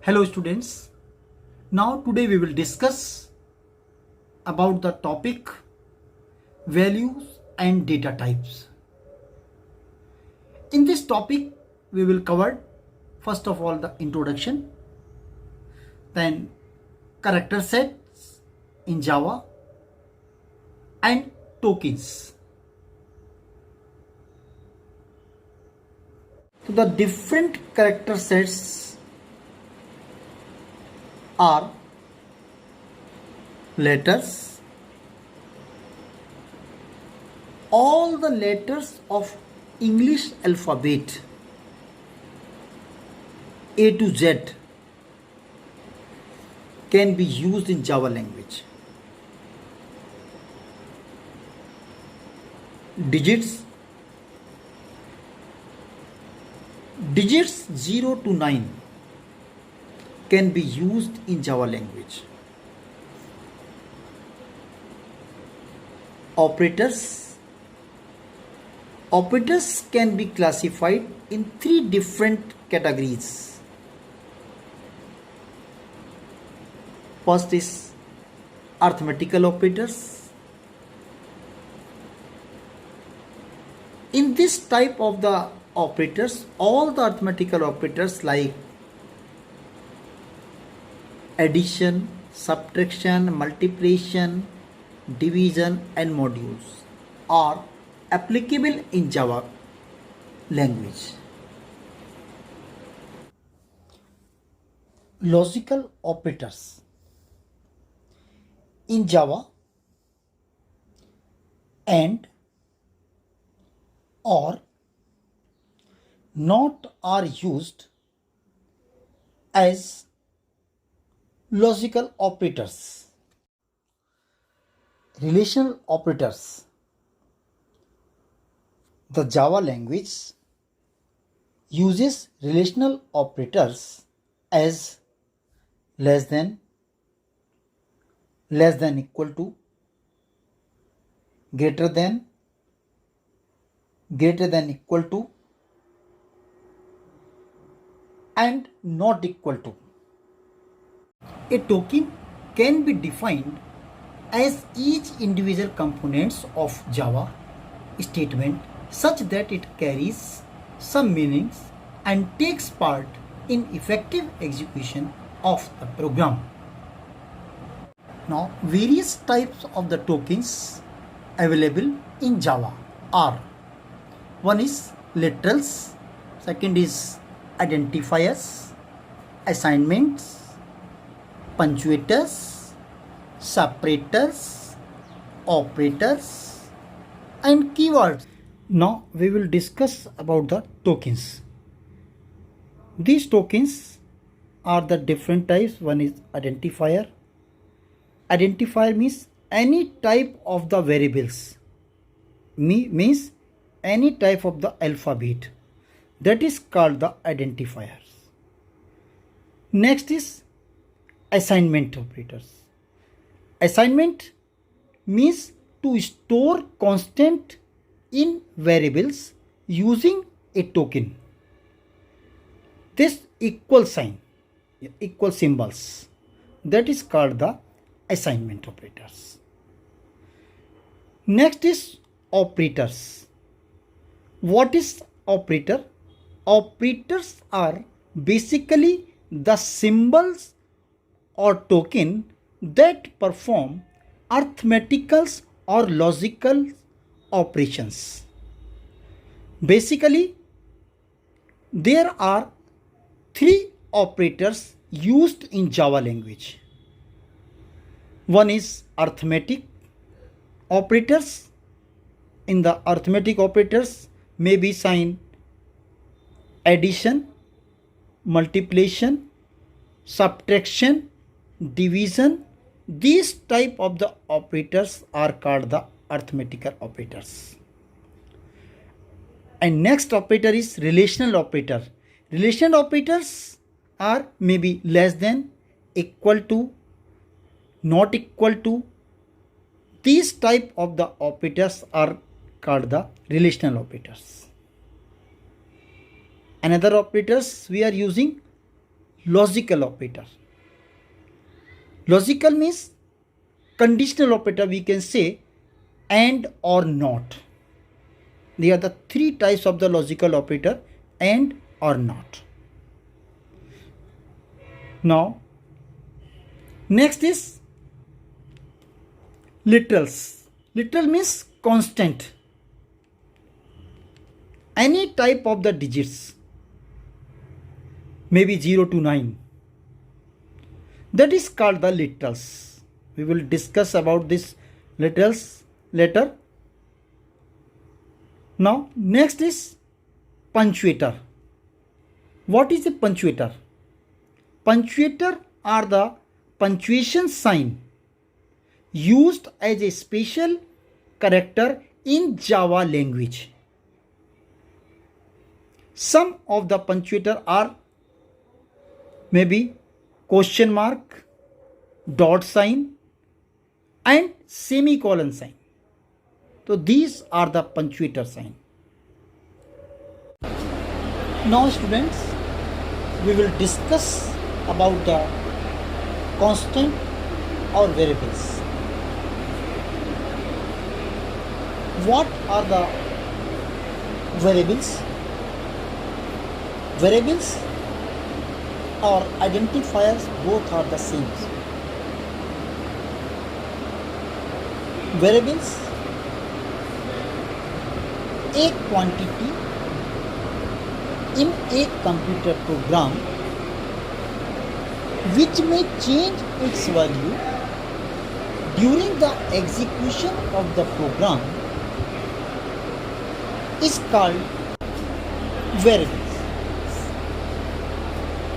Hello students. Now today we will discuss about the topic values and data types. In this topic we will cover first of all the introduction, then character sets in Java and tokens. So the different character sets are letters. All the letters of English alphabet A to Z can be used in Java language. Digits 0 to 9 can be used in Java language. Operators can be classified in three different categories. First is arithmetical operators. In this type of the operators, all the arithmetical operators like addition, subtraction, multiplication, division and modules are applicable in Java language. Logical operators in Java and, or, not are used as logical operators. Relational operators. The Java language uses relational operators as less than equal to, greater than equal to, and not equal to. A token can be defined as each individual components of Java statement such that it carries some meanings and takes part in effective execution of the program. Now, various types of the tokens available in Java are: one is literals, second is identifiers, assignments, punctuators, separators, operators, and keywords. Now we will discuss about the tokens. These tokens are the different types. One is identifier. Identifier means any type of the variables. Means any type of the alphabet. That is called the identifiers. Next is assignment operators. Assignment means to store constant in variables using a token. This equal sign, equal symbols, that is called the assignment operators. Next is operators. What is operator? Operators are basically the symbols or token that perform arithmetical or logical operations. Basically, there are three operators used in Java language. One is arithmetic operators. In the arithmetic operators may be sign addition, multiplication, subtraction, division. These type of the operators are called the arithmetical operators. And next operator is relational operator. Relational operators are maybe less than, equal to, not equal to. These type of the operators are called the relational operators. Another operators we are using logical operator. Logical means conditional operator, we can say and or not. They are the three types of the logical operator, and or not. Now, next is literals. Literal means constant. Any type of the digits, maybe 0 to 9. That is called the literals. We will discuss about this literals later. Now, next is punctuator. What is a punctuator? Punctuator are the punctuation sign used as a special character in Java language. Some of the punctuator are maybe question mark, dot sign and semicolon sign. So these are the punctuator sign. Now students, we will discuss about the constant or variables. What are the variables? Variables or identifiers, both are the same. Variables, a quantity in a computer program which may change its value during the execution of the program is called variables.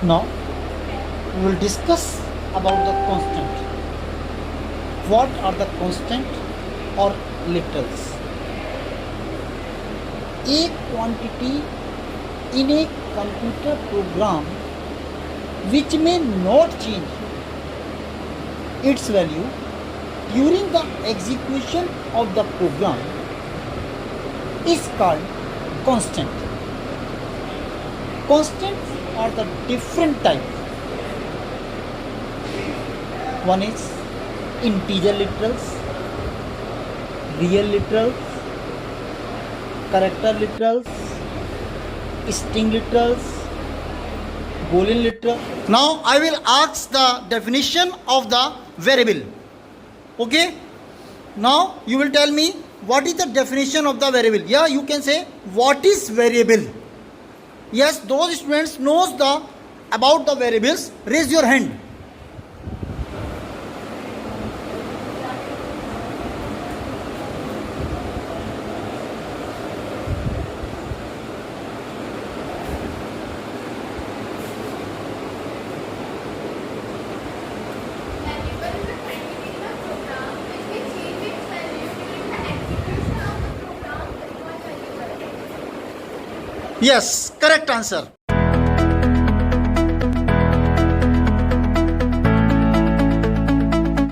Now, we will discuss about the constant. What are the constant or literals? A quantity in a computer program which may not change its value during the execution of the program is called constant. Constants are the different types. One is integer literals, real literals, character literals, string literals, boolean literal. Now I will ask the definition of the variable. Okay? Now you will tell me what is the definition of the variable. Yeah, you can say what is variable. Yes, those students knows the about the variables, raise your hand. Yes, correct answer.